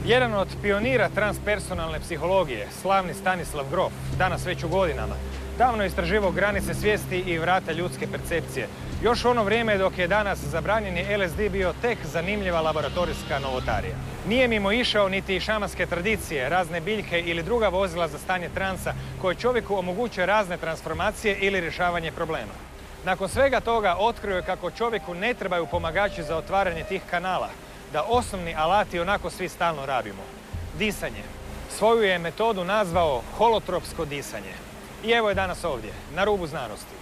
Jedan od pionira transpersonalne psihologije, slavni Stanislav Grof, danas već u godinama, davno je istraživao granice svijesti i vrata ljudske percepcije. Još u ono vrijeme dok je danas zabranjeni LSD bio tek zanimljiva laboratorijska novotarija. Nije mimo išao niti šamanske tradicije, razne biljke ili druga vozila za stanje transa koje čovjeku omogućuje razne transformacije ili rješavanje problema. Nakon svega toga otkrio je kako čovjeku ne trebaju pomagači za otvaranje tih kanala, da osnovni alati onako svi stalno rabimo. Disanje. Svoju je metodu nazvao holotropsko disanje. I evo je danas ovdje, na rubu znanosti.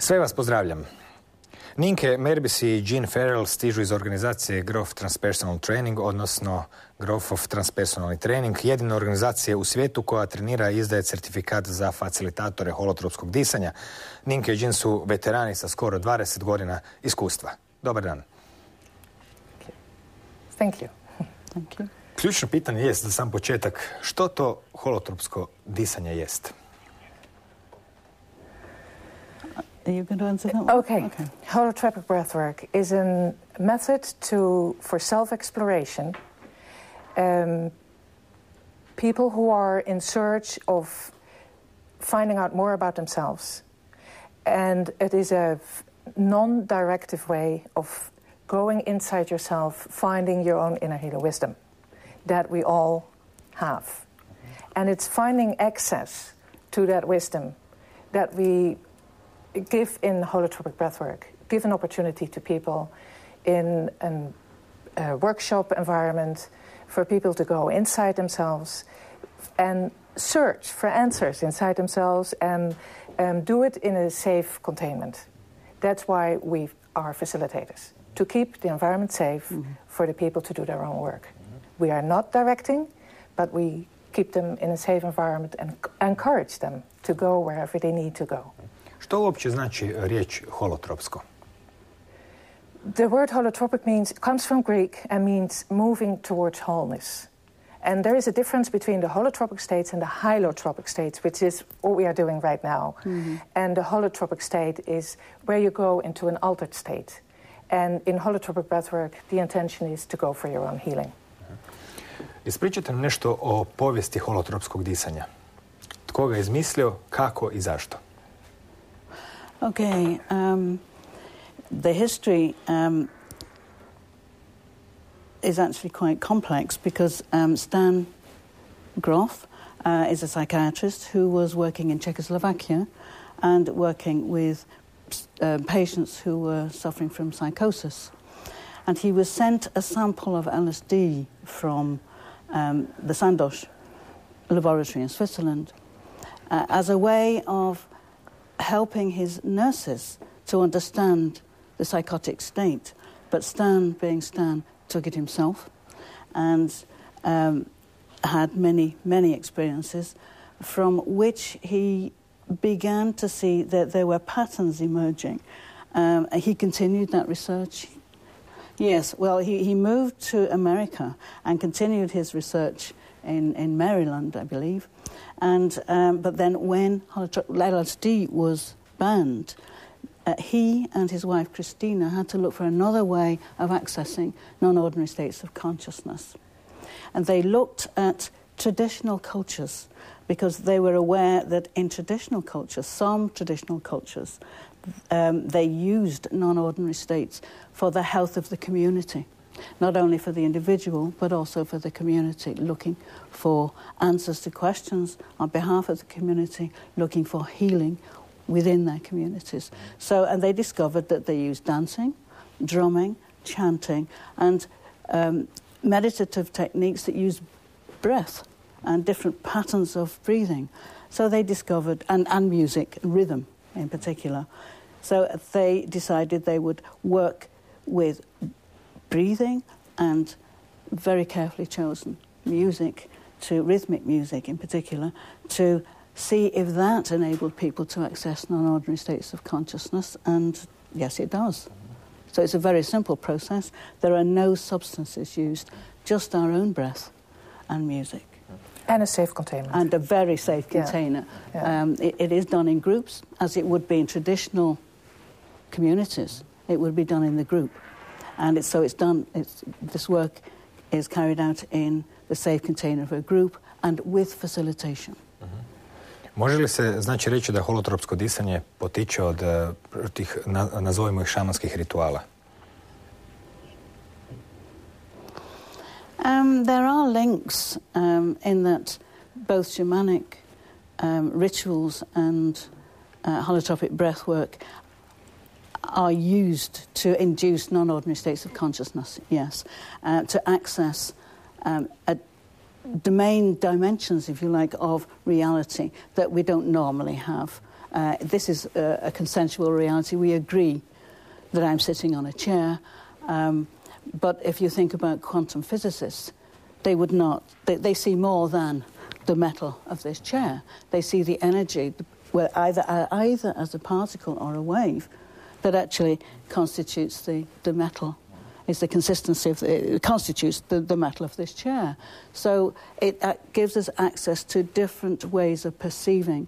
Sve vas pozdravljam. Ninke Merbis i Gene Farrell stižu iz organizacije Grof Transpersonal Training, odnosno Grofov transpersonalni trening, jedina organizacija u svijetu koja trenira i izdaje certifikat za facilitatore holotropskog disanja. Ninke i Gene su veterani sa skoro 20 godina iskustva. Dobar dan. Thank you. Thank you. Ključno pitanje jest za sam početak, što to holotropsko disanje jest? Are you going to answer that one? Okay. Holotropic breathwork is a method for self-exploration. People who are in search of finding out more about themselves. And it is a non-directive way of going inside yourself, finding your own inner healer wisdom that we all have. And it's finding access to that wisdom that we give in holotropic breathwork, give an opportunity to people in a workshop environment for people to go inside themselves and search for answers inside themselves and do it in a safe containment. That's why we are facilitators, to keep the environment safe for the people to do their own work. We are not directing, but we keep them in a safe environment and encourage them to go wherever they need to go. Što uopće znači riječ holotropsko? The word holotropic comes from Greek and means moving towards wholeness. And there is a difference between the holotropic states and the hylotropic states, which is what we are doing right now. And the holotropic state is where you go into an altered state. And in holotropic breathwork, the intention is to go for your own healing. Ispričajte nam nešto o povijesti holotropskog disanja. Tko ga je izmislio, kako i zašto? Okay, the history is actually quite complex because Stan Grof is a psychiatrist who was working in Czechoslovakia and working with patients who were suffering from psychosis. And he was sent a sample of LSD from the Sandoz laboratory in Switzerland as a way of helping his nurses to understand the psychotic state. But Stan, being Stan, took it himself and had many, many experiences from which he began to see that there were patterns emerging. He continued that research. Yes, well, he moved to America and continued his research in Maryland, I believe. And but then when LSD was banned, he and his wife Christina had to look for another way of accessing non-ordinary states of consciousness. And they looked at traditional cultures because they were aware that in traditional cultures, some traditional cultures, they used non-ordinary states for the health of the community. Not only for the individual, but also for the community, looking for answers to questions on behalf of the community, looking for healing within their communities. So, and they discovered that they used dancing, drumming, chanting, and meditative techniques that use breath and different patterns of breathing. So they discovered, and music, rhythm in particular. So they decided they would work with breathing and very carefully chosen music to rhythmic music in particular, to see if that enabled people to access non-ordinary states of consciousness, and yes, it does. So it's a very simple process. There are no substances used, just our own breath and music. And a safe container. And a very safe container. Yeah. It is done in groups, as it would be in traditional communities. It would be done in the group. And this work is carried out in the safe container of a group and with facilitation. Može li se, znači, reći da holotropsko disanje potiče od tih, nazovimo ih, šamanskih rituala? There are links in that both shamanic rituals and holotropic breathwork are used to induce non-ordinary states of consciousness, yes, to access the main dimensions, if you like, of reality that we don't normally have. This is a consensual reality. We agree that I'm sitting on a chair, but if you think about quantum physicists, they would not. They see more than the metal of this chair. They see the energy, either as a particle or a wave, that actually constitutes the metal. Is the consistency of it constitutes the metal of this chair. So it gives us access to different ways of perceiving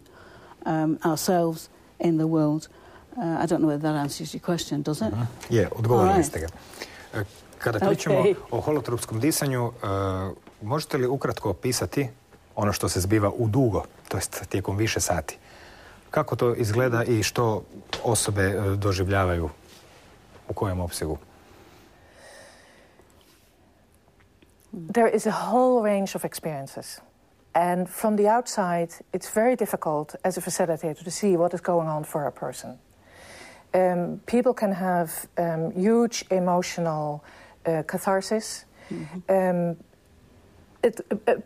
ourselves in the world. I don't know whether that answers your question, does it? Je, odgovorili ste ga. Kada pričamo o holotropskom disanju, možete li ukratko opisati ono što se zbiva u dugo, to jest tijekom više sati? Kako to izgleda i što osobe doživljavaju, u kojem opsegu? There is a whole range of experiences. And from the outside, it's very difficult as a facilitator to see what is going on for a person. People can have huge emotional catharsis. Mm-hmm.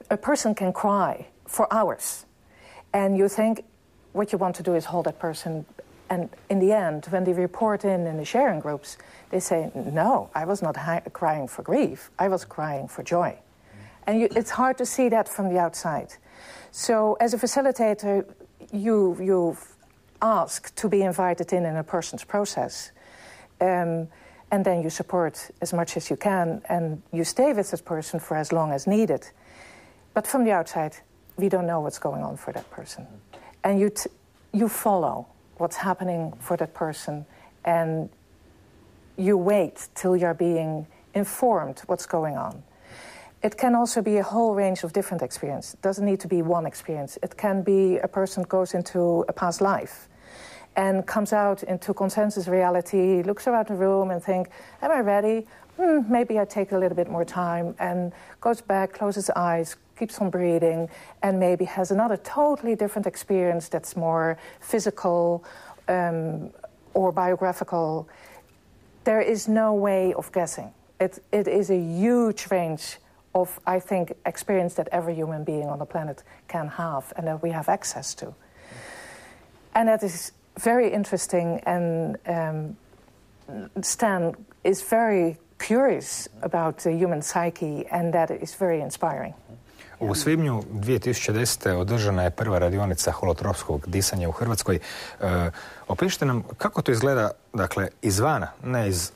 A person can cry for hours. And you think what you want to do is hold that person. And in the end, when they report in the sharing groups, they say, no, I was not crying for grief. I was crying for joy. And it's hard to see that from the outside. So as a facilitator, you've asked to be invited in a person's process. And then you support as much as you can, and you stay with this person for as long as needed. But from the outside, we don't know what's going on for that person. And you follow what's happening for that person, and you wait till you're being informed what's going on. It can also be a whole range of different experiences. It doesn't need to be one experience. It can be a person goes into a past life and comes out into consensus reality, looks around the room and think, am I ready? Maybe I take a little bit more time, and goes back, closes eyes, keeps on breathing, and maybe has another totally different experience that's more physical or biographical. There is no way of guessing. It is a huge range of, I think, experience that every human being on the planet can have and that we have access to. And that is very interesting, and Stan is very curious about the human psyche, and that is very inspiring. U svibnju 2010. održana je prva radionica holotropskog disanja u Hrvatskoj. Opišite nam kako to izgleda, dakle, izvana, ne iz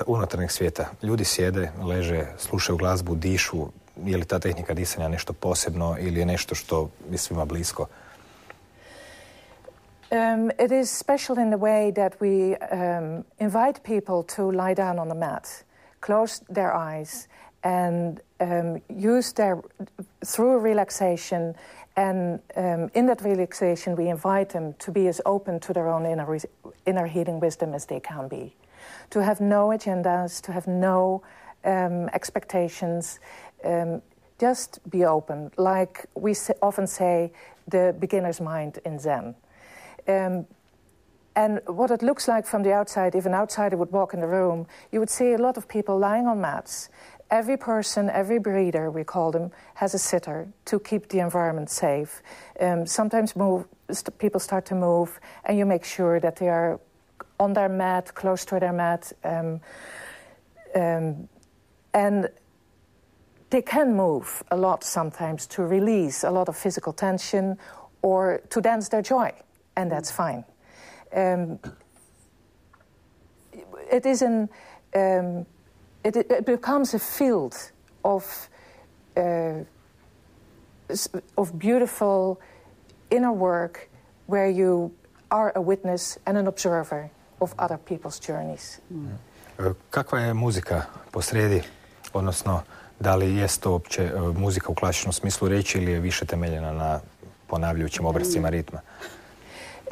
unutarnjeg svijeta. Ljudi sjede, leže, slušaju glazbu, dišu. Je li ta tehnika disanja nešto posebno ili je nešto što je svima blisko? It is special in the way that we invite people to lie down on the mat, close their eyes, and use through relaxation, and in that relaxation we invite them to be as open to their own inner healing wisdom as they can be, to have no agendas, to have no expectations, just be open, like we often say, the beginner's mind in Zen. And what it looks like from the outside, if an outsider would walk in the room, you would see a lot of people lying on mats. Every person, every breeder, we call them, has a sitter to keep the environment safe. Sometimes people start to move, and you make sure that they are on their mat, close to their mat. And they can move a lot sometimes to release a lot of physical tension or to dance their joy, and that's fine. It becomes a field of beautiful inner work where you are a witness and an observer of other people's journeys. Kakva je muzika posrijedi, odnosno da li jest to uopće muzika u klasičnom smislu riječi ili je više temeljena na ponavljajućim obrascima ritma?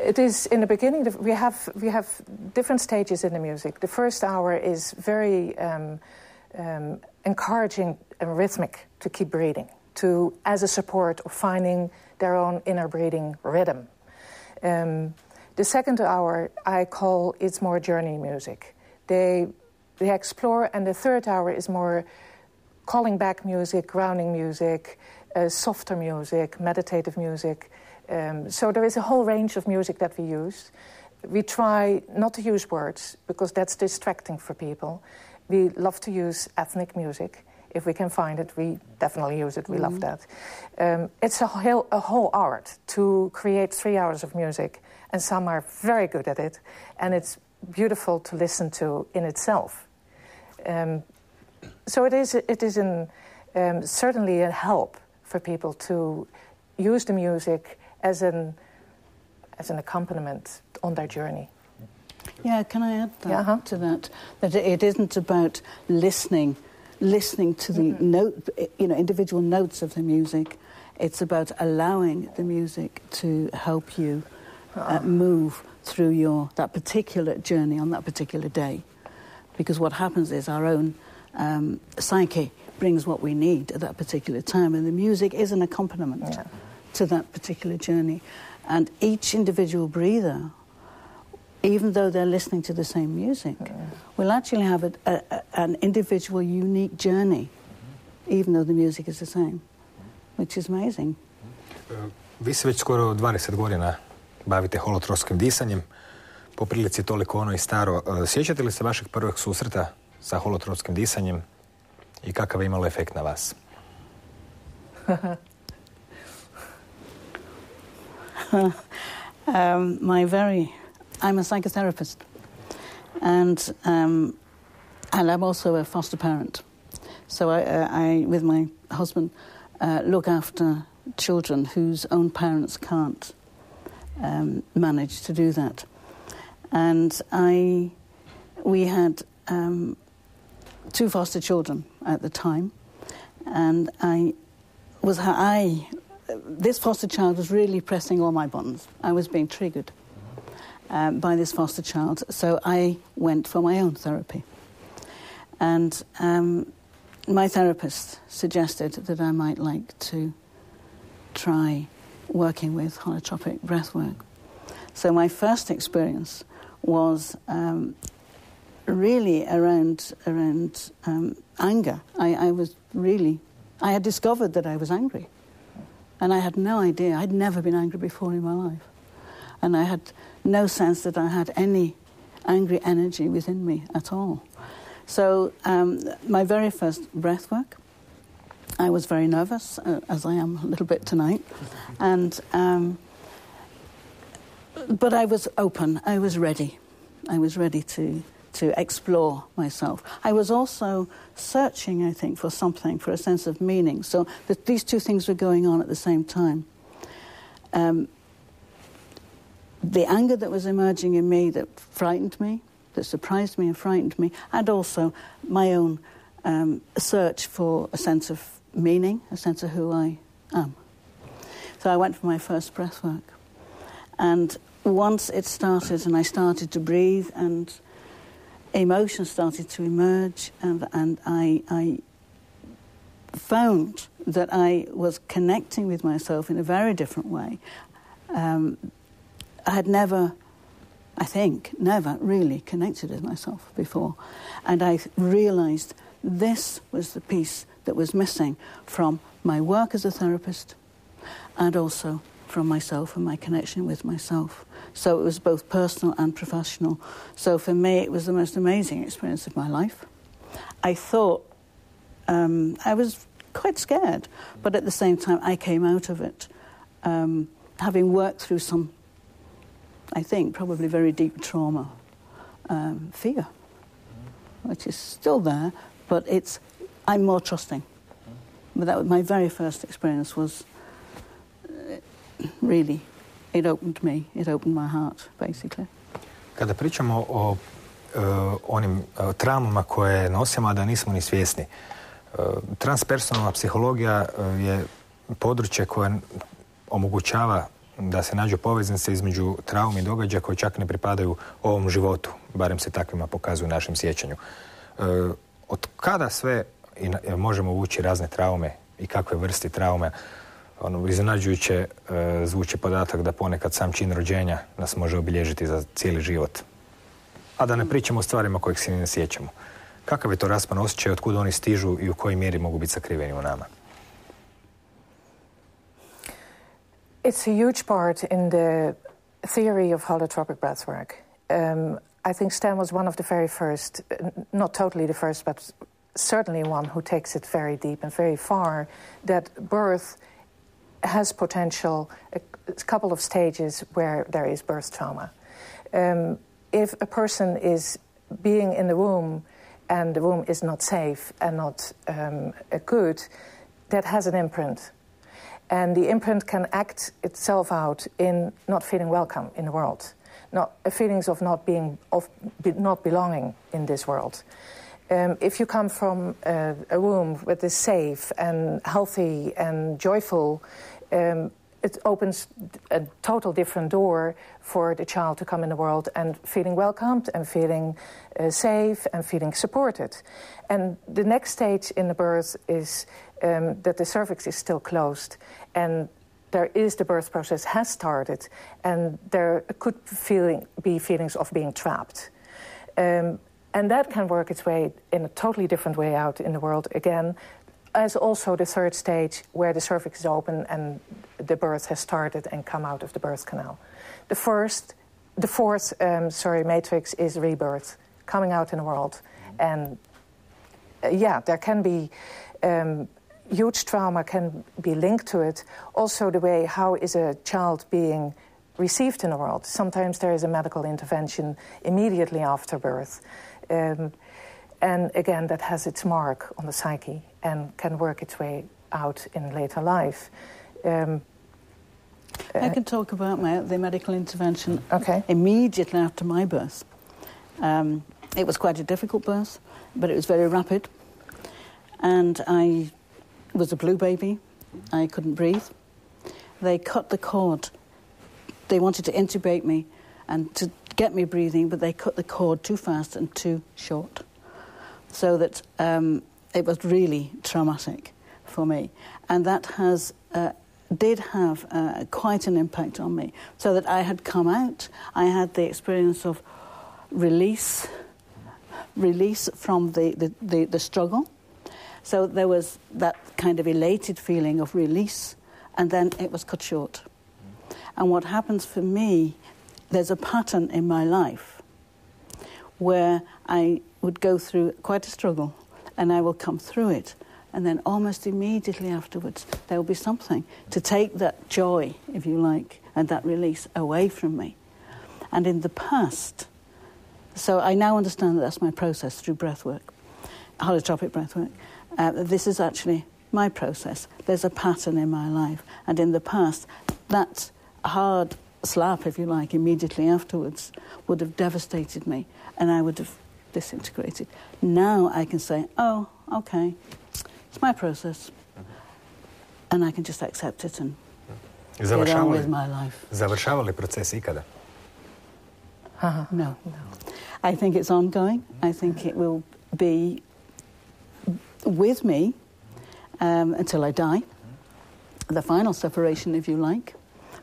It is in the beginning. We have different stages in the music. The first hour is very encouraging and rhythmic to keep breathing, as a support of finding their own inner breathing rhythm. The second hour I call it's more journey music. They explore, and the third hour is more calling back music, grounding music, softer music, meditative music. So there is a whole range of music that we use. We try not to use words because that's distracting for people. We love to use ethnic music. If we can find it, we definitely use it. We love that. It's a whole art to create 3 hours of music, and some are very good at it, and it's beautiful to listen to in itself. So it is certainly a help for people to use the music as an accompaniment on their journey. Yeah, can I add that to that? That it isn't about listening to the note, individual notes of the music. It's about allowing the music to help you move through that particular journey on that particular day. Because what happens is our own psyche brings what we need at that particular time, and the music is an accompaniment to that particular journey. And each individual breather, even though they're listening to the same music, will actually have an individual, unique journey, even though the music is the same, which is amazing. Vi se već skoro 20 godina bavite holotropskim disanjem, po prilici toliko ono i staro. Sjećate li se vašeg prvog susreta sa holotropskim disanjem i kakav je imalo efekt na vas? I'm a psychotherapist, and I'm also a foster parent. So I with my husband, look after children whose own parents can't manage to do that. And we had 2 foster children at the time, and this foster child was really pressing all my buttons. I was being triggered by this foster child, so I went for my own therapy. And my therapist suggested that I might like to try working with holotropic breathwork. So my first experience was really around anger. I had discovered that I was angry. And I had no idea. I'd never been angry before in my life. And I had no sense that I had any angry energy within me at all. So my very first breath work, I was very nervous, as I am a little bit tonight. And but I was open. I was ready. I was ready to explore myself. I was also searching, I think, for something, for a sense of meaning. So that these 2 things were going on at the same time. The anger that was emerging in me that frightened me, that surprised me and frightened me, and also my own search for a sense of meaning, a sense of who I am. So I went for my first breath work. And once it started and I started to breathe and emotions started to emerge, and I found that I was connecting with myself in a very different way. I had never really connected with myself before. And I realised this was the piece that was missing from my work as a therapist and also from myself and my connection with myself. So it was both personal and professional. So for me, it was the most amazing experience of my life. I thought, I was quite scared. But at the same time, I came out of it having worked through some, I think, probably very deep trauma, fear, which is still there, but I'm more trusting. But that was my very first experience was really, it opened my heart, basically. Kada pričamo o onim traumama koje nosimo, a da nismo ni svjesni, transpersonalna psihologija je područje koje omogućava da se nađu poveznice između trauma i događaja koji čak ne pripadaju ovom životu, barem se takvima pokazuju u našem sjećanju. Od kada sve možemo vući razne traume i kakve vrste traume? Iznenađujuće zvuči podatak da ponekad sam čin rođenja nas može obilježiti za cijeli život. A da ne pričamo o stvarima kojih se ni ne sjećamo. Kakav je to raspon osjećaj, od kuda oni stižu i u kojoj mjeri mogu biti sakriveni u nama? It's a huge part in the theory of holotropic breathwork. I think Stan was one of the very first, not totally the first, but certainly one who takes it very deep and very far, that birth has potential, a couple of stages where there is birth trauma. If a person is being in the womb and the womb is not safe and not good, that has an imprint. And the imprint can act itself out in not feeling welcome in the world, feelings of not belonging in this world. If you come from a womb that is safe and healthy and joyful, it opens a total different door for the child to come in the world and feeling welcomed and feeling safe and feeling supported. And the next stage in the birth is that the cervix is still closed and the birth process has started and there could be feelings of being trapped. And that can work its way in a totally different way out in the world again, as also the third stage where the cervix is open and the birth has started and come out of the birth canal. The fourth matrix is rebirth, coming out in the world. And there can be huge trauma can be linked to it. Also the way how is a child being received in the world. Sometimes there is a medical intervention immediately after birth. And again, that has its mark on the psyche and can work its way out in later life. I can talk about the medical intervention immediately after my birth. It was quite a difficult birth, but it was very rapid. And I was a blue baby. I couldn't breathe. They cut the cord. They wanted to intubate me and to get me breathing, but they cut the cord too fast and too short. So that it was really traumatic for me. And that did have quite an impact on me. So that I had come out, I had the experience of release from the struggle. So there was that kind of elated feeling of release, and then it was cut short. And what happens for me, there's a pattern in my life where I would go through quite a struggle and I will come through it, and then almost immediately afterwards there will be something to take that joy, if you like, and that release away from me. And in the past, so I now understand that that's my process through breathwork, holotropic breathwork. This is actually my process. There's a pattern in my life, and in the past that hard slap, if you like, immediately afterwards would have devastated me and I would have disintegrated. Now I can say, oh, okay, it's my process, and I can just accept it and get on with my life. Završava li proces ikada? No. I think it's ongoing. I think it will be with me until I die. The final separation, if you like,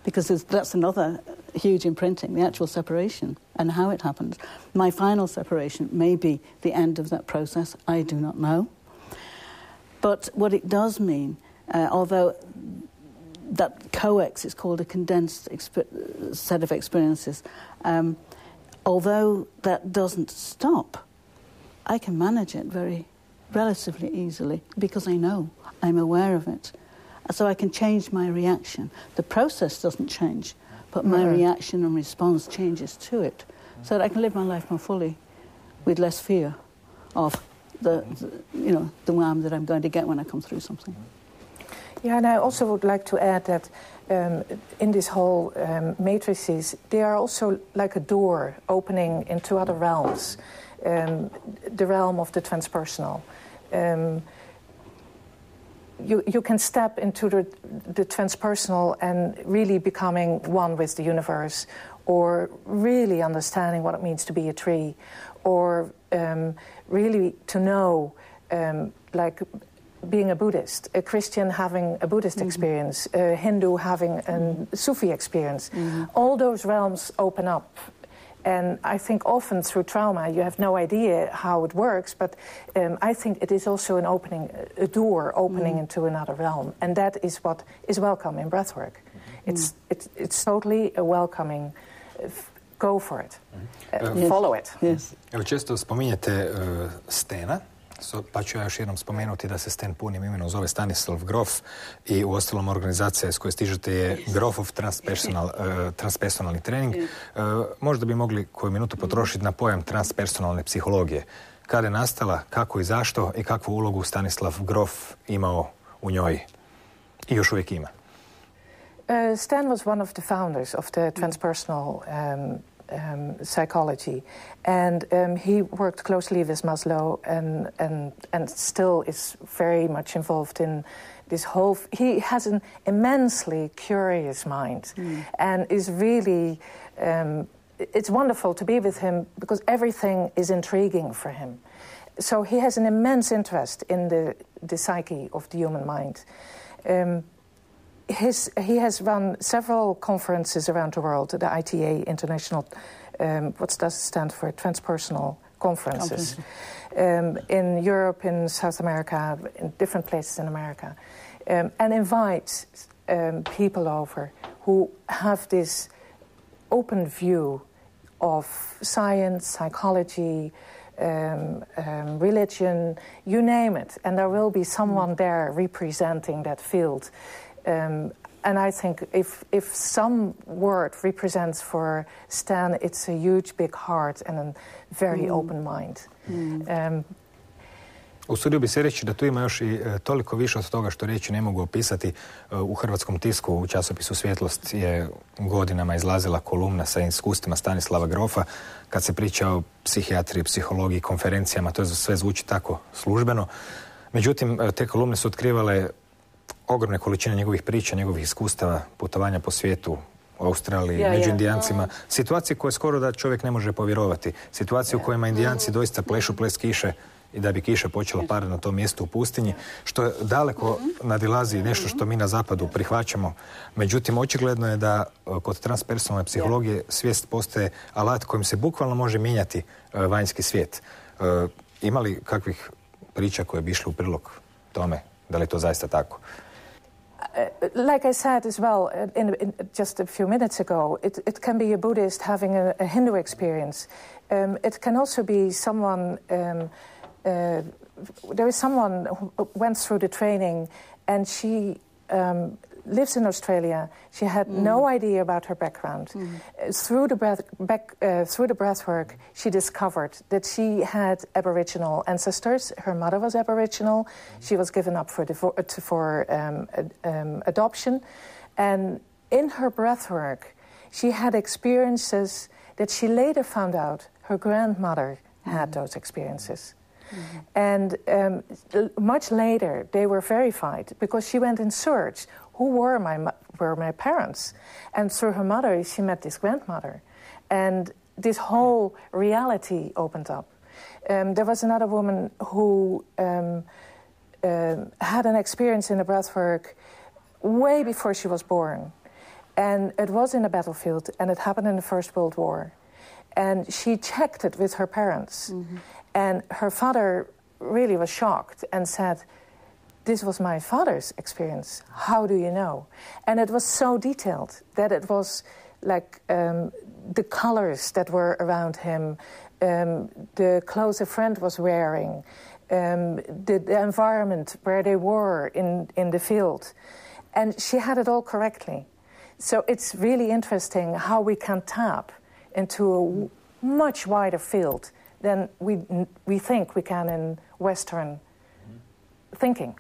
because that's another huge imprinting, the actual separation and how it happens. My final separation may be the end of that process. I do not know. But what it does mean, although that coex is called a condensed set of experiences, although that doesn't stop, I can manage it very relatively easily because I know I'm aware of it. So I can change my reaction. The process doesn't change, but my reaction and response changes to it, so that I can live my life more fully, with less fear of the harm that I'm going to get when I come through something. Yeah, and I also would like to add that in this whole matrices, they are also like a door opening into other realms, the realm of the transpersonal. You can step into the transpersonal and really becoming one with the universe, or really understanding what it means to be a tree, or really to know, like being a Buddhist, a Christian having a Buddhist experience, a Hindu having a Sufi experience. All those realms open up. And I think often through trauma you have no idea how it works, but I think it is also an opening, a door opening into another realm. And that is what is welcome in breathwork. It's totally a welcoming, go for it, follow it. Yes. Evo, često spominjete Stena, pa ću ja još jednom spomenuti da se Sten punim imenom zove Stanislav Grof i u ostalom organizacija s koje stižete je Grofov transpersonalni trening. Možda bi mogli koju minutu potrošiti na pojam transpersonalne psihologije. Kada je nastala, kako i zašto i kakvu ulogu Stanislav Grof imao u njoj i još uvijek ima? Stan was one of the founders of the transpersonal psychology, and he worked closely with Maslow and still is very much involved in this whole... He has an immensely curious mind and is really... it's wonderful to be with him because everything is intriguing for him. So he has an immense interest in the psyche of the human mind. He has run several conferences around the world, the ITA, International, what does it stand for? Transpersonal conferences. In Europe, in South America, in different places in America. And invites people over who have this open view of science, psychology, religion, you name it. And there will be someone there representing that field. And I think if some word represents for Stan, it's a huge big heart and a very open mind. Usudio bi se reći da tu ima još i toliko više od toga što riječi ne mogu opisati. U hrvatskom tisku, u časopisu Svjetlost je godinama izlazila kolumna sa iskustvima Stanislava Grofa. Kad se priča o psihijatriji, psihologiji, konferencijama, to sve zvuči tako službeno. Međutim, te kolumne su otkrivale ogromne količine njegovih priča, njegovih iskustava, putovanja po svijetu, u Australiji, među Indijancima. Situacije koje skoro da čovjek ne može povjerovati. Situacije u kojima Indijanci doista plešu ples kiše i da bi kiša počela padati na tom mjestu u pustinji, što daleko nadilazi nešto što mi na zapadu prihvaćamo. Međutim, očigledno je da kod transpersonalne psihologije svijest postaje alat kojim se bukvalno može mijenjati vanjski svijet. Ima li kakvih priča koje bi išli u prilog tome? Da li je to zaista tako? Like I said as well, just a few minutes ago, it can be a Buddhist having a Hindu experience. It can also be someone... there is someone who went through the training and she lives in Australia. She had no idea about her background. Through the breath work, she discovered that she had Aboriginal ancestors. Her mother was Aboriginal. She was given up for adoption. And in her breath work, she had experiences that she later found out her grandmother had those experiences. And much later, they were verified because she went in search. Who were my parents? And through her mother, she met this grandmother. And this whole reality opened up. There was another woman who had an experience in the breathwork way before she was born. And it was in a battlefield, and it happened in the First World War. And she checked it with her parents. And her father really was shocked and said, "This was my father's experience. How do you know?" And it was so detailed that it was like the colors that were around him, the clothes a friend was wearing, the environment where they were in the field. And she had it all correctly. So it's really interesting how we can tap into a much wider field than we think we can in Western thinking.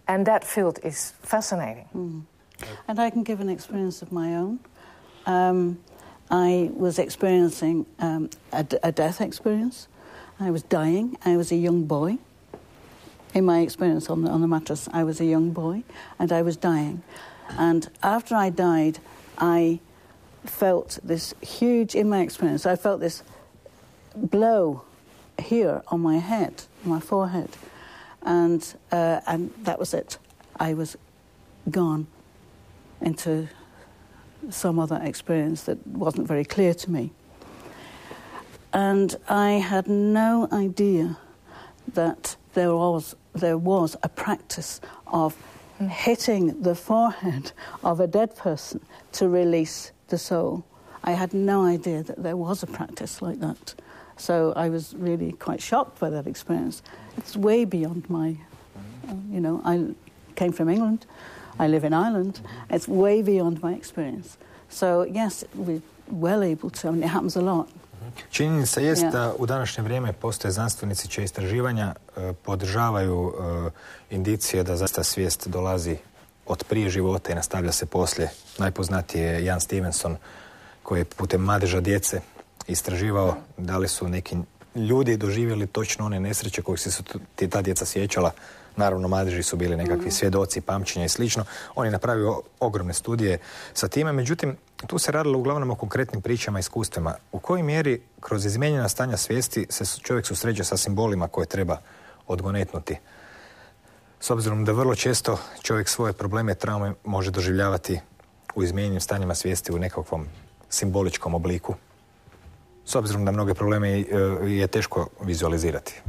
And that field is fascinating. And I can give an experience of my own. I was experiencing a death experience. I was dying. I was a young boy. In my experience on the mattress, I was a young boy, and I was dying. And after I died, I felt this huge, in my experience, I felt this blow here on my head, my forehead. And that was it. I was gone into some other experience that wasn't very clear to me. And I had no idea that there was a practice of hitting the forehead of a dead person to release the soul. I had no idea that there was a practice like that. So I was really quite shocked by that experience. It's way beyond my, I came from England, I live in Ireland. It's way beyond my experience. So yes, we're well able to, it happens a lot. Činjenica jest da u današnje vrijeme postoje znanstvenici čije istraživanja podržavaju indicije da zaista svijest dolazi od prije života i nastavlja se poslije. Najpoznatiji je Jan Stevenson koji je putem mladeža djece istraživao da li su neki ljudi doživjeli točno one nesreće kojih se ta djeca sjećala. Naravno, mladeži su bili nekakvi svjedoci, pamćenja i slično. On je napravio ogromne studije sa time. Međutim, tu se radilo uglavnom o konkretnim pričama i iskustvima. U kojoj mjeri kroz izmijenjena stanja svijesti se čovjek susreće sa simbolima koje treba odgonetnuti? S obzirom da vrlo često čovjek svoje probleme, traume može doživljavati u izmijenjenim stanjima svijesti u nekakvom simboličkom obliku. S obzirom da mnoge probleme je teško vizualizirati.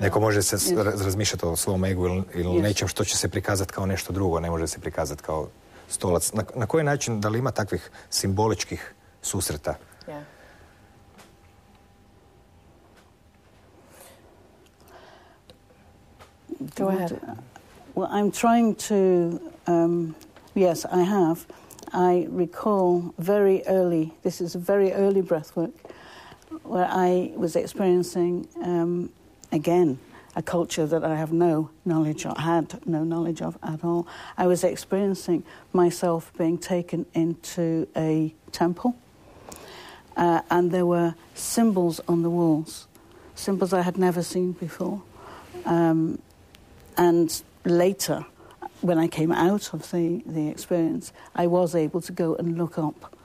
Neko može se razmišljati o svom egu ili nečem što će se prikazati kao nešto drugo, ne može se prikazati kao stolac. Na koji način, da li ima takvih simboličkih susreta? Go ahead. Well, I'm trying to, yes, I have. I recall very early, this is a very early breath work, where I was experiencing again, a culture that I have no knowledge of, had no knowledge of at all. I was experiencing myself being taken into a temple, and there were symbols on the walls, symbols I had never seen before. And later, when I came out of the experience, I was able to go and look up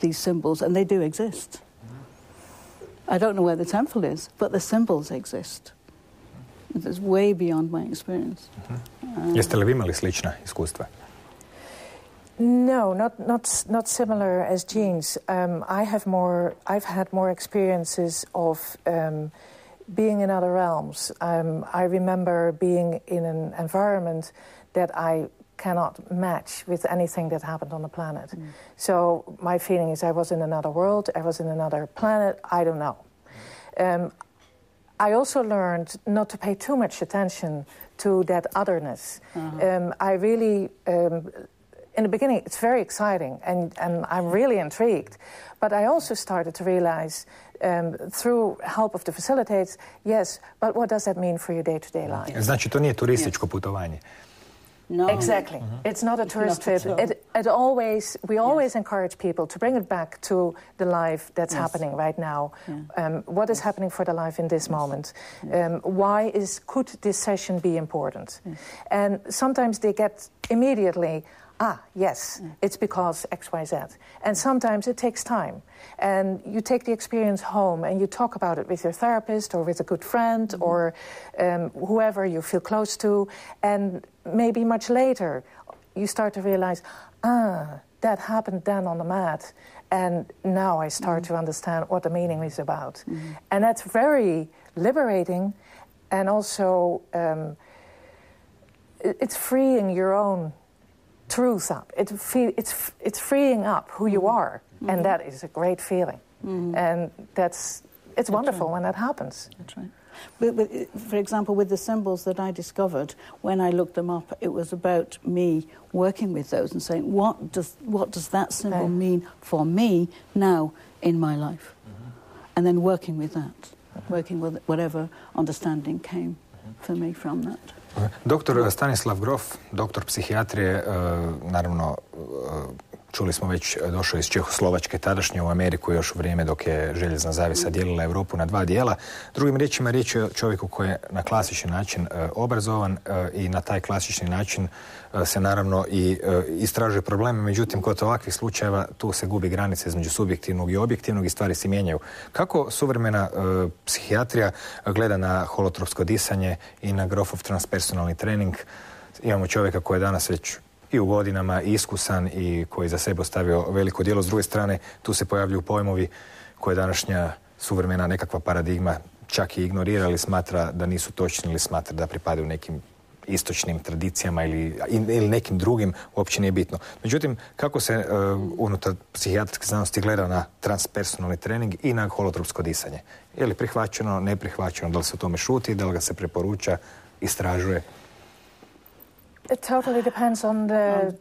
these symbols, and they do exist. I don't know where the temple is, but the symbols exist. It's way beyond my experience. Jeste li vi imali slična iskustva? No, not similar as Jean's. I've had more experiences of being in other realms. I remember being in an environment that I cannot match with anything that happened on the planet. So my feeling is I was in another world, I was in another planet, I don't know. I also learned not to pay too much attention to that otherness. I really, in the beginning, it's very exciting and I'm really intrigued. But I also started to realize through help of the facilitators, yes, but what does that mean for your day-to-day life? Znači, to nije turističko putovanje. No. Exactly. It's not a tourist trip. We always encourage people to bring it back to the life that's happening right now. What is happening for the life in this moment? Why could this session be important? And sometimes they get immediately, it's because X, Y, Z. And sometimes it takes time. And you take the experience home and you talk about it with your therapist or with a good friend or whoever you feel close to. And maybe much later you start to realize, that happened then on the mat. And now I start to understand what the meaning is about. And that's very liberating. And also it's freeing your own truth up. It's freeing up who you are, and that is a great feeling. And it's wonderful when that happens. That's right. For example, with the symbols that I discovered, when I looked them up, it was about me working with those and saying, what does that symbol mean for me now in my life? And then working with that, working with whatever understanding came for me from that. Doktor Stanislav Grof, doktor psihijatrije, naravno, čuli smo već, došao iz Čehoslovačke, tadašnje u Ameriku još u vrijeme dok je željezna zavjesa dijelila Europu na dva dijela. Drugim riječima, riječ je o čovjeku koji je na klasični način obrazovan i na taj klasični način se naravno i istražuje probleme. Međutim, kod ovakvih slučajeva tu se gubi granica između subjektivnog i objektivnog i stvari se mijenjaju. Kako suvremena psihijatrija gleda na holotropsko disanje i na Grofov transpersonalni trening? Imamo čovjeka koji je danas već i u godinama iskusan i koji za sebe ostavio veliko djelo. S druge strane, tu se pojavljuju pojmovi koje današnja suvremena nekakva paradigma čak i ignorira ili smatra da nisu točni ili smatra da pripadaju nekim istočnim tradicijama ili nekim drugim, uopće nije bitno. Međutim, kako se unutar psihijatrijske znanosti gleda na transpersonalni trening i na holotropsko disanje? Je li prihvaćeno, neprihvaćeno, da li se o tome šuti, da li ga se preporuča, istražuje? It totally depends on the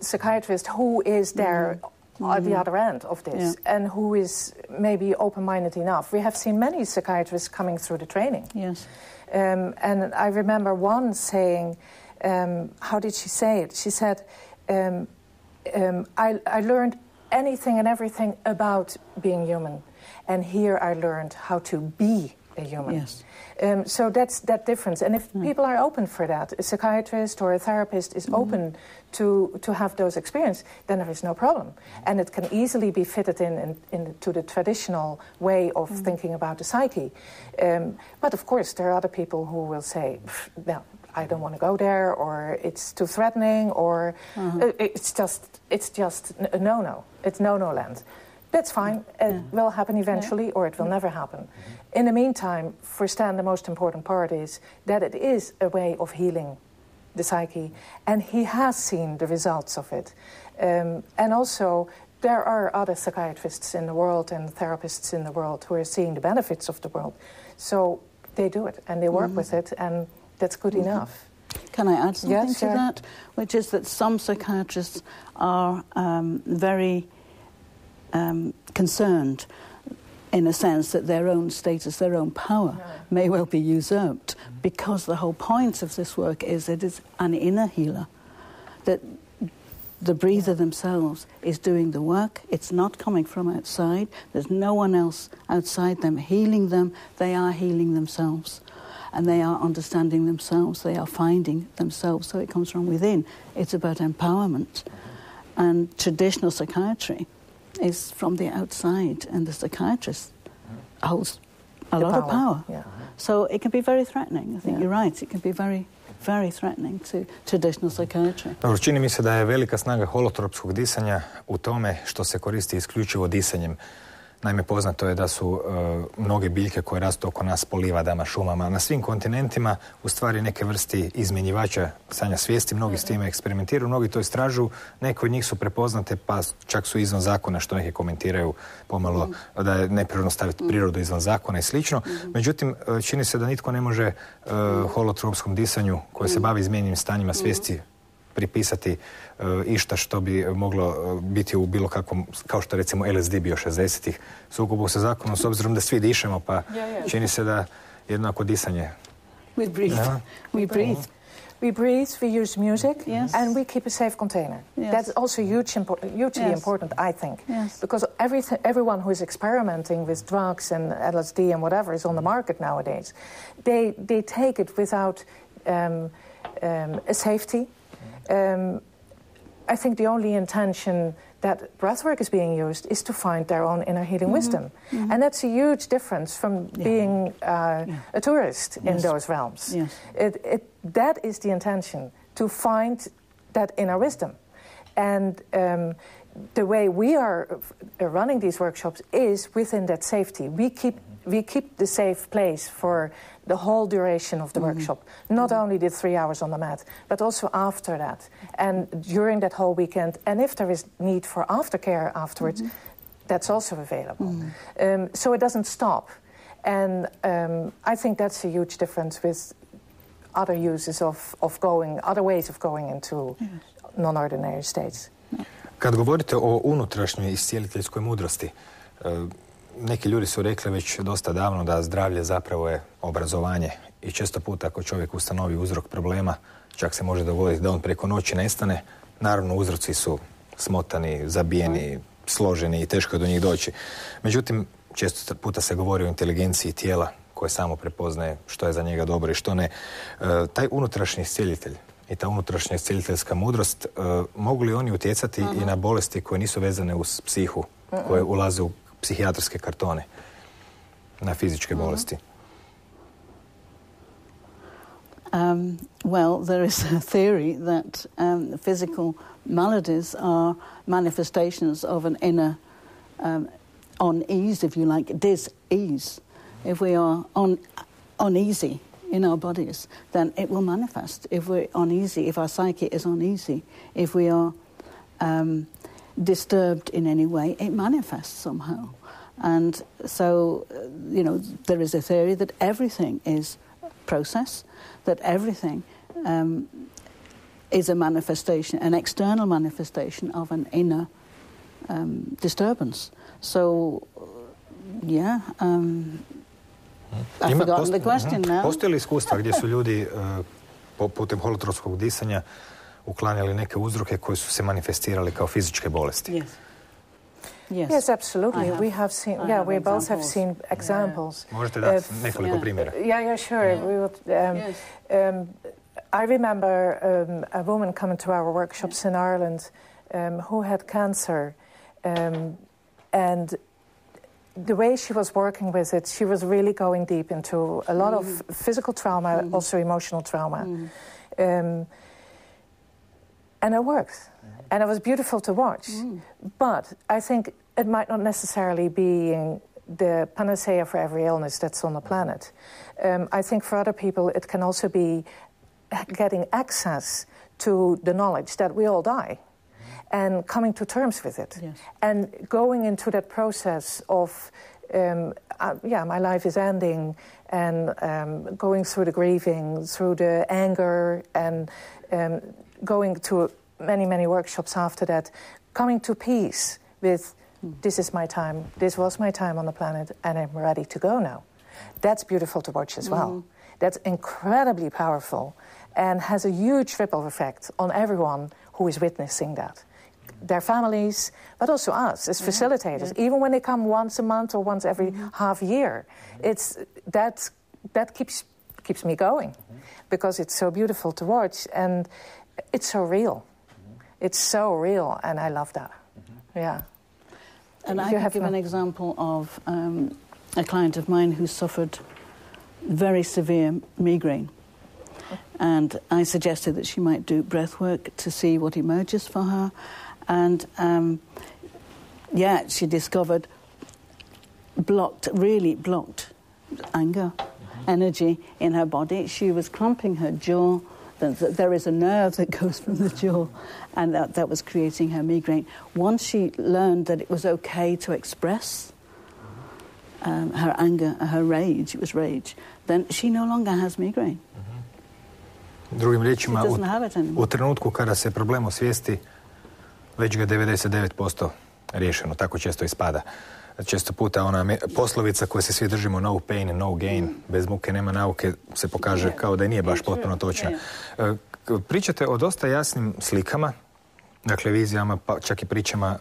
psychiatrist who is there at the other end of this and who is maybe open-minded enough. We have seen many psychiatrists coming through the training. Yes. And I remember one saying, how did she say it? She said, I learned anything and everything about being human. And here I learned how to be a human. Yes. So that's that difference. And if people are open for that, a psychiatrist or a therapist is open to have those experiences, then there is no problem. And it can easily be fitted into the traditional way of thinking about the psyche. But of course, there are other people who will say, no, I don't want to go there, or it's too threatening, or it's just a no-no. It's no-no land. That's fine. It will happen eventually, or it will never happen. In the meantime, for Stan, the most important part is that it is a way of healing the psyche, and he has seen the results of it. And also, there are other psychiatrists in the world and therapists in the world who are seeing the benefits of the world. So they do it, and they work with it, and that's good enough. Can I add something to that? Which is that some psychiatrists are very concerned, in a sense, that their own status, their own power may well be usurped, because the whole point of this work is it is an inner healer, that the breather themselves is doing the work. It's not coming from outside. There's no one else outside them healing them. They are healing themselves, and they are understanding themselves. They are finding themselves. So it comes from within. It's about empowerment. And traditional psychiatry is from the outside, and the psychiatrist holds a lot of power. Yeah. So it can be very threatening. I think you're right. It can be very, very threatening to traditional psychiatry. Dobro, čini mi se da je velika snaga holotropskog disanja u tome što se koristi isključivo disanjem. Naime, poznato je da su mnoge biljke koje rastu oko nas po livadama, šumama, na svim kontinentima u stvari neke vrsti izmjenjivača stanja svijesti. Mnogi s time eksperimentiraju, mnogi to istražuju, neke od njih su prepoznate pa čak su izvan zakona, što neki komentiraju pomalo da je neprirodno staviti prirodu izvan zakona i slično. Međutim, čini se da nitko ne može holotropskom disanju koje se bavi izmijenjenim stanjima svijesti pripisati išta što bi moglo biti u bilo kakvom, kao što recimo LSD bio 60-ih, sukobu sa zakonom, s obzirom da svi dišemo, pa čini se da jednako disanje. We breathe. We breathe. We breathe, we use music, and we keep a safe container. Yes. That's also hugely important, I think. Yes. Because everyone who is experimenting with drugs and LSD and whatever is on the market nowadays, they take it without a safety. I think the only intention that breathwork is being used is to find their own inner healing wisdom. And that's a huge difference from being a tourist in those realms. Yes. That is the intention, to find that inner wisdom. And the way we are running these workshops is within that safety. We keep the safe place for the whole duration of the workshop. Not only the 3 hours on the mat, but also after that. And during that whole weekend. And if there is need for aftercare afterwards, that's also available. So it doesn't stop. And I think that's a huge difference with other uses of going, other ways of going into non-ordinary states. Kad govorite o unutrašnjoj iscijeliteljskoj mudrosti, neki ljudi su rekli već dosta davno da zdravlje zapravo je obrazovanje i često puta ako čovjek ustanovi uzrok problema, čak se može dogoditi da on preko noći nestane. Naravno, uzroci su smotani, zabijeni, složeni i teško je do njih doći. Međutim, često puta se govori o inteligenciji tijela koje samo prepoznaje što je za njega dobro i što ne. Taj unutrašnji iscijelitelj i ta unutrašnja iscijeliteljska mudrost, mogu li oni utjecati i na bolesti koje nisu vezane uz psihu, koje ulaze u psihijatrske kartone, na fizičke bolesti? Well, there is a theory that physical maladies are manifestations of an inner unease, if you like, dis-ease. If we are uneasy in our bodies, then it will manifest. If we're uneasy, if our psyche is uneasy, if we are disturbed in any way, it manifests somehow. And so, there is a theory that everything is process, that everything is a manifestation, an external manifestation of an inner disturbance. So, I've forgotten the question now. Postoje li iskustva gdje su ljudi putem holotropskog disanja uklanjali neke uzroke koji su se manifestirali kao fizičke bolesti? Yes, absolutely. We have seen. We both have seen examples. Možete dati nekoliko primjera? Yeah, sure. We would. I remember a woman coming to our workshops in Ireland who had cancer, and the way she was working with it, she was really going deep into a lot of physical trauma, also emotional trauma. And it worked. And it was beautiful to watch. But I think it might not necessarily be the panacea for every illness that's on the planet. I think for other people it can also be getting access to the knowledge that we all die and coming to terms with it. Yes. And going into that process of, my life is ending, and going through the grieving, through the anger, and going to many, many workshops after that, coming to peace with, this is my time, this was my time on the planet, and I'm ready to go now. That's beautiful to watch as well. That's incredibly powerful and has a huge ripple effect on everyone who is witnessing that. Their families, but also us as facilitators. Even when they come once a month or once every half year, it's that keeps me going, because it's so beautiful to watch and it's so real. It's so real, and I love that. Yeah. And I can give an example of a client of mine who suffered very severe migraine. And I suggested that she might do breath work to see what emerges for her. And, she discovered really blocked anger, energy in her body. She was clumping her jaw. There is a nerve that goes from the jaw, and that was creating her migraine. Once she learned that it was okay to express her anger, her rage, it was rage, then she no longer has migraine. Drugim riječima, u trenutku kada se problem osvijesti, već ga 99% riješeno, tako često ispada. Često puta ona poslovica koju se svi držimo, no pain, no gain, bez muke nema nauke, se pokaže kao da nije baš potpuno točna. Pričate o dosta jasnim slikama, dakle vizijama, pa čak i pričama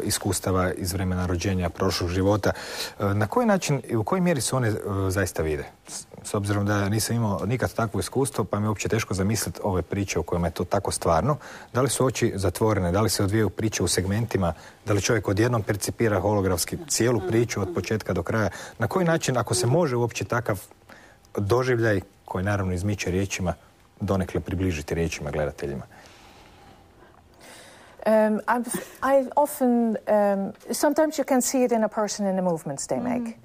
iskustava iz vremena rođenja, prošlog života. Na koji način i u kojoj mjeri se one zaista vide? S obzirom da nisam imao nikad takvo iskustvo, pa mi je uopće teško zamisliti ove priče u kojima je to tako stvarno. Da li su oči zatvorene, da li se odvijaju priče u segmentima, da li čovjek odjednom percipira holografski cijelu priču od početka do kraja? Na koji način, ako se može uopće takav doživljaj, koji naravno izmiče riječima, donekle približiti riječima gledateljima? I often, sometimes you can see it in a person in the movements they make.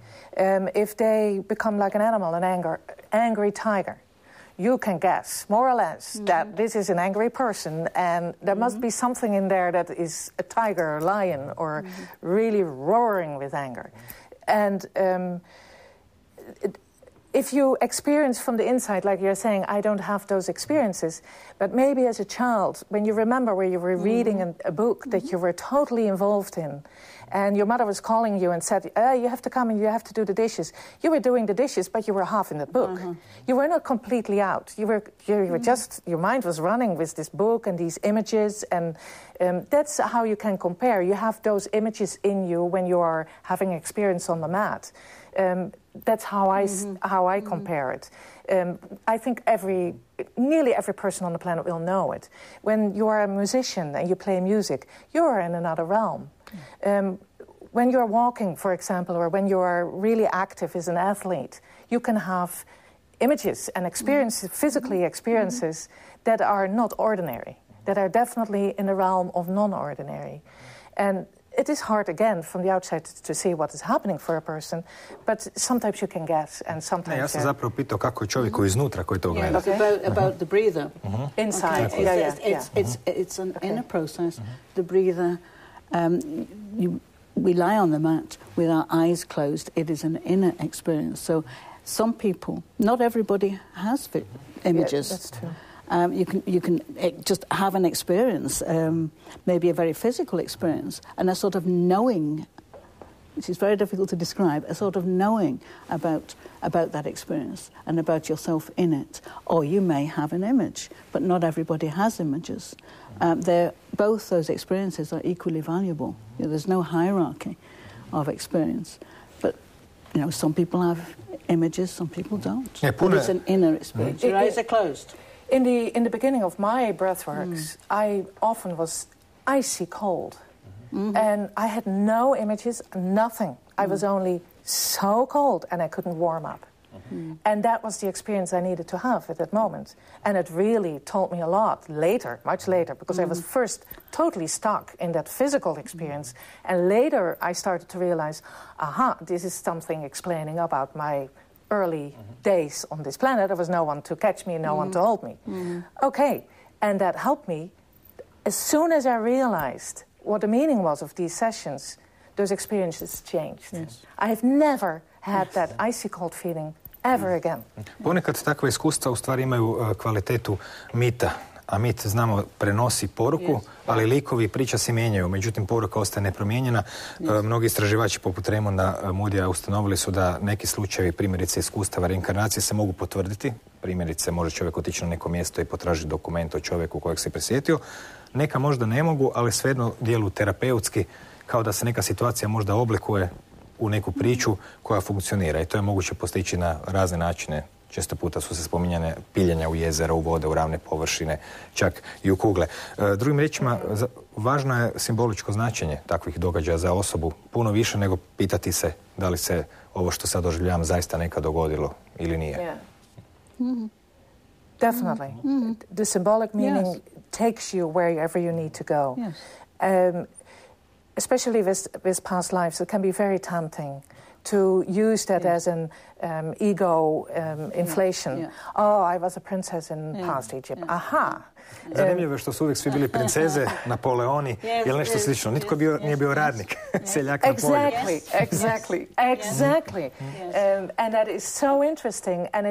If they become like an animal, an angry tiger, you can guess, more or less, that this is an angry person, and there must be something in there that is a tiger, or lion, or really roaring with anger. And if you experience from the inside, like you're saying, I don't have those experiences, but maybe as a child, when you remember where you were reading a book that you were totally involved in, and your mother was calling you and said, you have to come and you have to do the dishes. You were doing the dishes, but you were half in the book. You were not completely out. You were just, your mind was running with this book and these images, and that's how you can compare. You have those images in you when you are having experience on the mat. That's how I compare it. I think nearly every person on the planet will know it. When you are a musician and you play music, you are in another realm. When you're walking, for example, or when you are really active as an athlete, you can have images and experiences, physically experiences that are not ordinary, that are definitely in the realm of non-ordinary. And it is hard, again, from the outside to see what is happening for a person, but sometimes you can guess, and sometimes... Ja sam zapravo pitao kako je čovjek iznutra koji to gleda. About the breather. Inside, okay. It's an inner process. The breather, we lie on the mat with our eyes closed. It is an inner experience. So some people, not everybody has images. Yeah, that's true. You can just have an experience, maybe a very physical experience, and a sort of knowing, which is very difficult to describe, a sort of knowing about that experience and about yourself in it. Or you may have an image, but not everybody has images. Both those experiences are equally valuable. There's no hierarchy of experience. But, some people have images, some people don't. But it's an inner experience. Your eyes are closed. In the beginning of my breathworks, I often was icy cold. And I had no images, nothing. I was only so cold and I couldn't warm up. And that was the experience I needed to have at that moment. And it really taught me a lot later, much later, because I was first totally stuck in that physical experience. And later I started to realize, this is something explaining about my early days on this planet. There was no one to catch me, no one to hold me. Okay, and that helped me. As soon as I realized what the meaning was of these sessions, those experiences changed. Yes. I have never had that icy cold feeling ever again. Ponekad takva iskustva u stvari imaju kvalitetu mita, a mit, znamo, prenosi poruku, ali likovi i priča se mijenjaju, međutim poruka ostaje nepromijenjena. Mnogi istraživači poput Raymonda Moodya ustanovili su da neki slučajevi, primjerice iskustava reinkarnacije, se mogu potvrditi. Primjerice, može čovjek otići na neko mjesto i potražiti dokument o čovjeku kojeg se prisjetio. Neka možda ne mogu, ali svejedno djeluju terapeutski, kao da se neka situacija možda oblikuje u neku priču koja funkcionira. I to je moguće postići na razne načine. Često puta su se spominjane piljenja u jezera, u vode, u ravne površine, čak i u kugle. Drugim riječima, važno je simboličko značenje takvih događaja za osobu, puno više nego pitati se da li se ovo što sad doživljavam zaista nekad dogodilo ili nije. Definitely. The symbolic meaning takes you wherever you need to go. Especially with past lives, it can be very tempting to use that as an ego inflation. Oh, I was a princess in past Egypt. Aha! Zanimljivo je što su uvijek svi bili princeze, Napoleoni ili nešto slično. Nitko nije bio radnik, seljak na polju. Exactly. And that is so interesting, and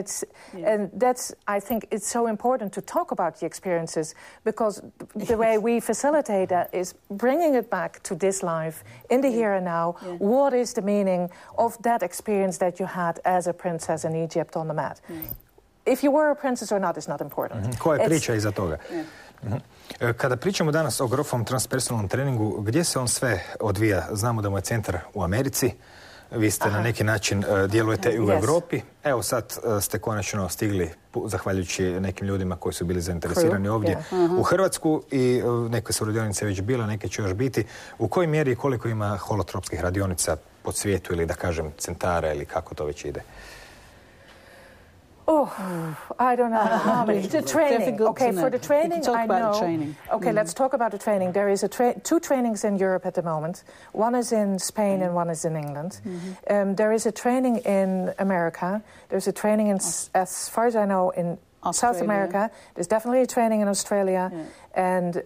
that's, I think, it's so important to talk about the experiences, because the way we facilitate that is bringing it back to this life, in the here and now. What is the meaning of that experience that you had as a princess in Egypt on the mat? If you were a princess or not is not important. Koja je priča iza toga? Kada pričamo danas o Groffovom transpersonalnom treningu, gdje se on sve odvija? Znamo da mu je centar u Americi, vi ste na neki način djelujete i u Europi. Evo sad ste konačno stigli, zahvaljujući nekim ljudima koji su bili zainteresirani ovdje u Hrvatsku, i neke su radionice već bile, neke će još biti. U kojoj mjeri i koliko ima holotropskih radionica po svijetu, ili da kažem centara, ili kako to već ide? Oh, I don't know how many. The training. Okay, for the training, I know. Okay, let's talk about the training. There is two trainings in Europe at the moment. One is in Spain and one is in England. There is a training in America. There's a training in, as far as I know, in Australia. South America. There's definitely a training in Australia. And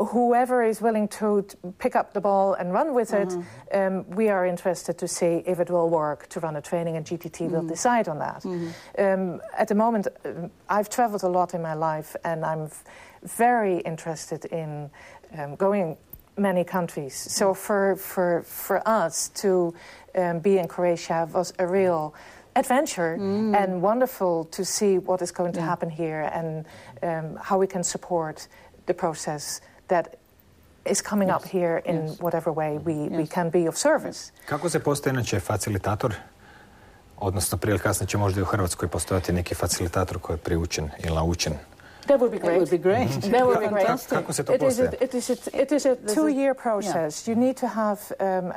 whoever is willing to pick up the ball and run with it, we are interested to see if it will work to run a training, and GTT will decide on that. At the moment, I've traveled a lot in my life, and I'm very interested in going many countries. So for us to be in Croatia was a real adventure and wonderful to see what is going to happen here and how we can support the process that is coming up here in whatever way we can be of service. Kako se postaje inače facilitator? Odnosno, prije ili kasnije će možda i u Hrvatskoj postojati neki facilitator koji je priučen ili naučen. That would be great. That would be great. That would be great. Kako se to postaje? It is a 2-year process. You need to have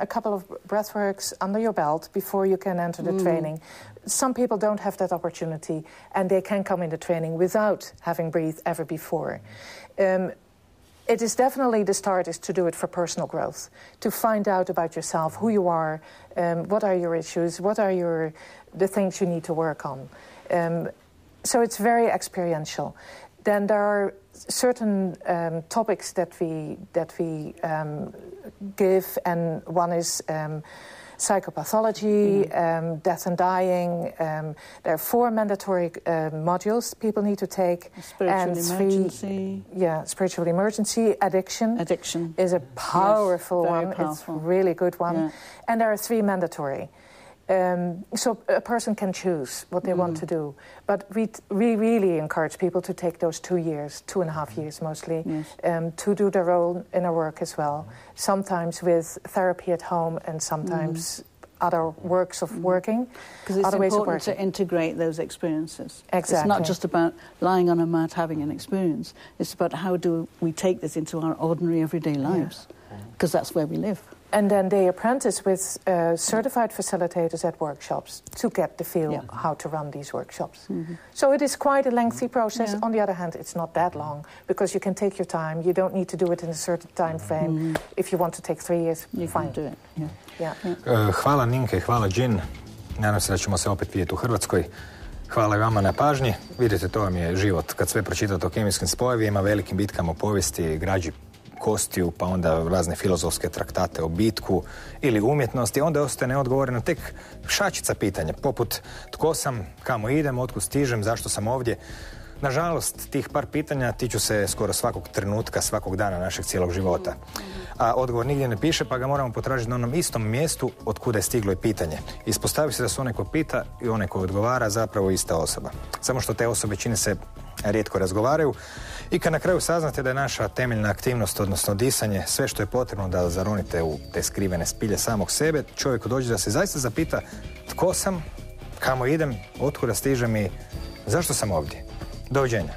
a couple of breathworks under your belt before you can enter the training. Some people don't have that opportunity, and they can come into training without having breathed ever before. It is definitely the start is to do it for personal growth, to find out about yourself, who you are, what are your issues, what are the things you need to work on. So it's very experiential. Then there are certain topics that we give, and one is psychopathology, death and dying. There are 4 mandatory modules people need to take. Spiritual emergency. Spiritual emergency. Addiction. Addiction is a powerful one. Powerful. It's a really good one. Yeah. And there are 3 mandatory. So a person can choose what they want to do. But we really encourage people to take those 2 years, 2.5 years mostly, to do their own inner work as well. Sometimes with therapy at home, and sometimes other works of working. Because it's important to integrate those experiences. Exactly. It's not just about lying on a mat having an experience. It's about how do we take this into our ordinary everyday lives. Because that's where we live. And then they apprentice with certified facilitators at workshops to get the feel how to run these workshops. So it is quite a lengthy process. On the other hand, it's not that long, because you can take your time. You don't need to do it in a certain time frame. If you want to take 3 years, you fine. Do it. Hvala Ninke, hvala Džin. Nadam se da ćemo se opet vidjeti u Hrvatskoj. Hvala i vama na pažnji. Vidite, to vam je život. Kad sve pročitate o kemijskim spojevima, velikim bitkama u povijesti, građi kostiju, pa onda razne filozofske traktate o bitku ili umjetnosti, onda ostaje neodgovoreno tek šačica pitanja, poput tko sam, kamo idem, otkud stižem, zašto sam ovdje. Nažalost, tih par pitanja tiču se skoro svakog trenutka, svakog dana našeg cijelog života. A odgovor nigdje ne piše, pa ga moramo potražiti na onom istom mjestu od kuda je stiglo i pitanje. Ispostavi se da su onaj ko pita i onaj ko odgovara zapravo ista osoba. Samo što te osobe, čini se, rijetko razgovaraju. I kad na kraju saznate da je naša temeljna aktivnost, odnosno disanje, sve što je potrebno da zaronite u te skrivene spilje samog sebe, čovjeku dođe da se zaista zapita tko sam, kamo idem, otkuda stižem i zašto sam ovdje. Doviđenja.